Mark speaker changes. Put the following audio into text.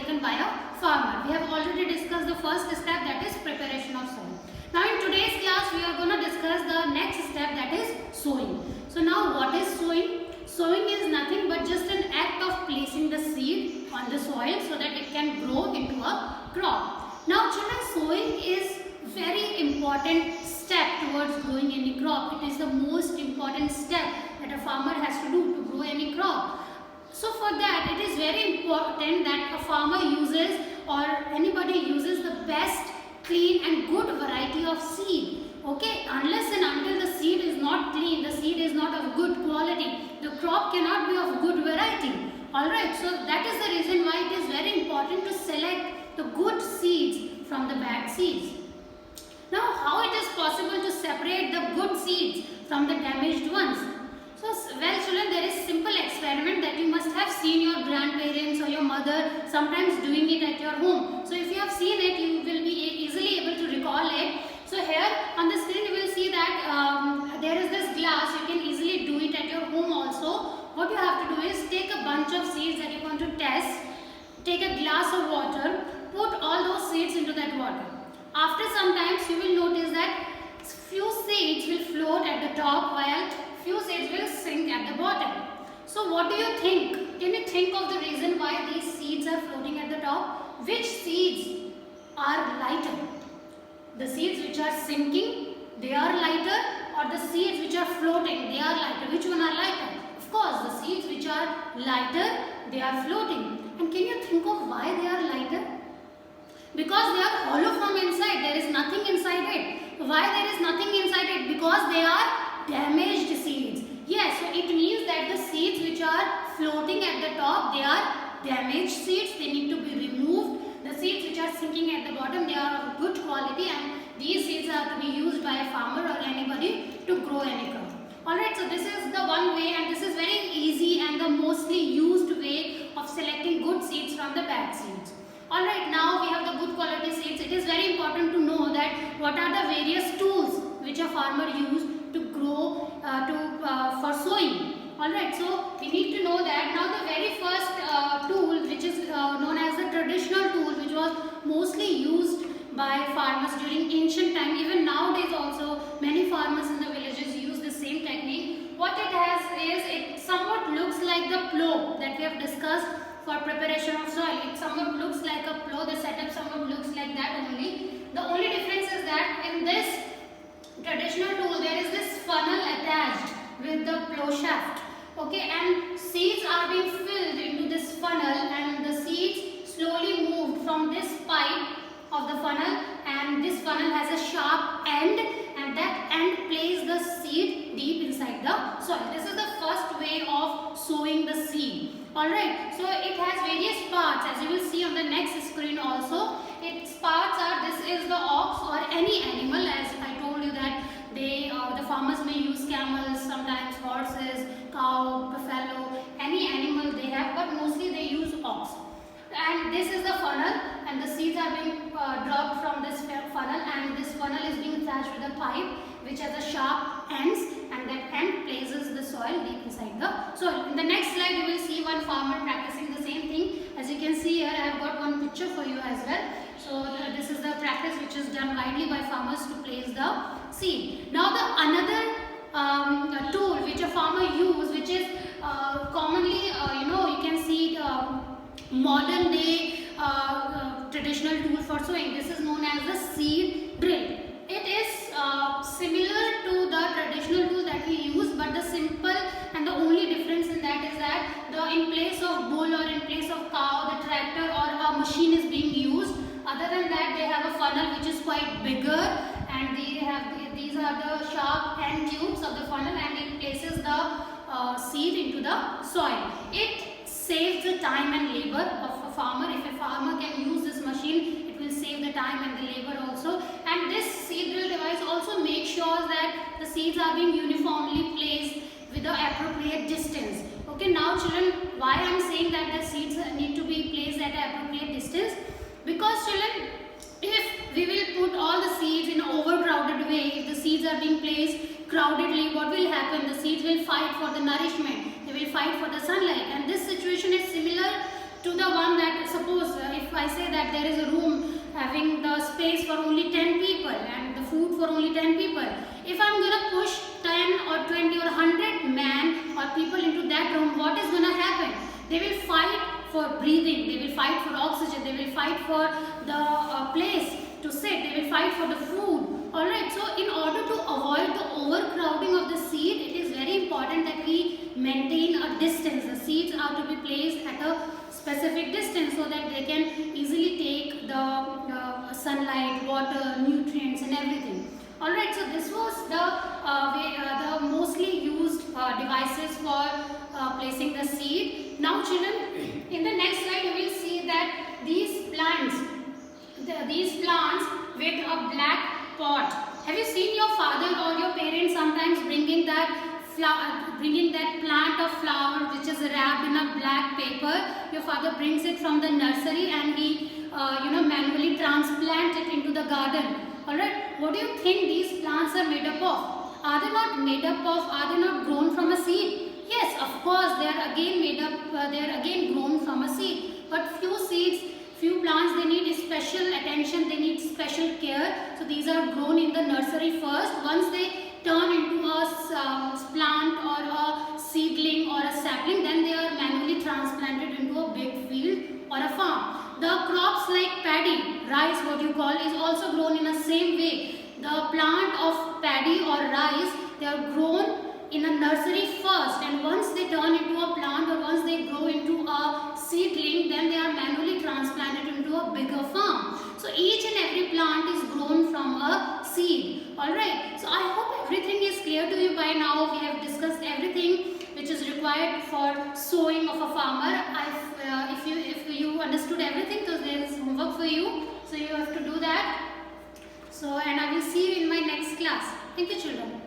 Speaker 1: taken by a farmer. We have already discussed the first step, that is preparation of soil. Now in today's class we are going to discuss the next step, that is sowing. So now what is sowing? Sowing is nothing but just an act of placing the seed on the soil so that it can grow into a crop. Now children, sowing is very important step towards growing any crop. It is the most important step that a farmer has to do to grow any crop. So for that it is very important that a farmer uses or anybody uses the best, clean and good variety of seed. Okay, unless and until the seed is not clean, the seed is not of good quality, the crop cannot be of good variety. Alright, so that is the reason why it is very important to select the good seeds from the bad seeds. Now, how it is possible to separate the good seeds from the damaged ones? So, well children, there is simple experiment that you must have seen your grandparents or your mother sometimes doing it at your home. So, if you have seen it, you will be easily able to recall it. So, here on the screen you will see that there is this glass. You can easily do it at your home also. What you have to do is take a bunch of seeds that you want to test, take a glass of water, put all those seeds into that water. After some time you will notice that few seeds will float at the top while few seeds will sink at the bottom. So what do you think? Can you think of the reason why these seeds are floating at the top? Which seeds are lighter? The seeds which are sinking, they are lighter, or the seeds which are floating, they are lighter? Which one are lighter? Of course, the seeds which are lighter, they are floating. And can you think of why they are lighter? Because they are hollow from inside, there is nothing inside it. Why there is nothing inside it? Because they are damaged seeds. Yes, so it means that the seeds which are floating at the top, they are damaged seeds. They need to be removed. The seeds which are sinking at the bottom, they are of good quality and these seeds are to be used by a farmer or anybody to grow any crop. Alright, so this is the one way and this is very easy and the mostly used way of selecting good seeds from the bad seeds. Alright, now we have the good quality seeds. It is very important to know that what are the various tools which a farmer use to grow, for sowing. Alright, so we need to know that now the very first tool which is known as the traditional tool, which was mostly used by farmers during ancient time. Even nowadays also many farmers in the villages use the same technique. What it has is, it somewhat looks like the plow that we have discussed for preparation of soil. It somewhat looks like a plow, the setup somewhat looks like that only. The only difference is that in this traditional tool there is this funnel attached with the plow shaft. Okay, and seeds are being filled into this funnel and the seeds slowly moved from this pipe of the funnel, and this funnel has a sharp end and that end places the seed deep inside the soil. This is the first way of sowing the seed. Alright, so it has various parts as you will see on the next screen also. Its parts are, this is the ox or any animal, as I told you that the farmers may use camels, sometimes horses, cow, buffalo, any animal they have, but mostly they use ox. And this is the funnel and the seeds are being dropped from this funnel, and this funnel is being attached with a pipe which has a sharp ends, and that end places the soil deep inside the soil. In the next slide you will see one farmer practicing the same thing. As you can see here, I have got one picture for you as well. So this is the practice which is done widely by farmers to place the seed. Now the another tool which a farmer use, which is commonly you can see modern day traditional tool for sowing. This is known as the seed drill. It is similar to the traditional tool that we use, but the simple and the only difference in that is that in place of bull or in place of cow, the tractor or a machine is being used. Other than that, they have a funnel which is quite bigger, and these are the sharp end tubes of the funnel, and it places the seed into the soil. It saves the time and labor of a farmer. If a farmer can use this machine, it will save the time and the labor also. And this seed drill device also makes sure that the seeds are being uniformly placed with the appropriate distance. Okay, now children, why I am saying that the seeds need to be placed at an appropriate distance? Because children, if we will put all the seeds in an overcrowded way, if the seeds are being placed crowdedly, what will happen? The seeds will fight for the nourishment. They will fight for the sunlight, and this situation is similar to the one that, suppose if I say that there is a room having the space for only 10 people and the food for only 10 people, if I'm gonna push 10 or 20 or 100 men or people into that room, what is gonna happen? They will fight for breathing, they will fight for oxygen, they will fight for the place to sit, they will fight for the food. Alright, so in order to avoid the overcrowding of the seat, it is very important that we maintain a distance. The seats are to be placed at a specific distance so that they can easily take the sunlight, water, nutrients and everything. Alright, so this was the mostly used devices for placing the seed. Now children, in the next slide you will see that these plants with a black pot. Have you seen your father or your parents sometimes bringing that plant of flower which is wrapped in a black paper? Your father brings it from the nursery and he manually transplant it into the garden. Alright, what do you think these plants are made up of? Are they not grown from a seed? Yes, of course they are again grown from a seed. But few plants, they need special attention, they need special care. So these are grown in the nursery first. Once they turn into a plant or a seedling or a sapling, then they are manually transplanted into a big field or a farm. The crops like paddy, rice what you call, is also grown in the same way. The plant of paddy or rice, they are grown in a nursery first, and once they turn into a plant or once they grow into a seedling, then they are manually transplanted into a bigger farm. So each and every plant is grown from a seed. Alright, so I hope everything is clear to you by now. We have discussed everything which is required for sowing of a farmer. If you understood everything, so there is homework for you. So you have to do that. So, and I will see you in my next class. Thank you children.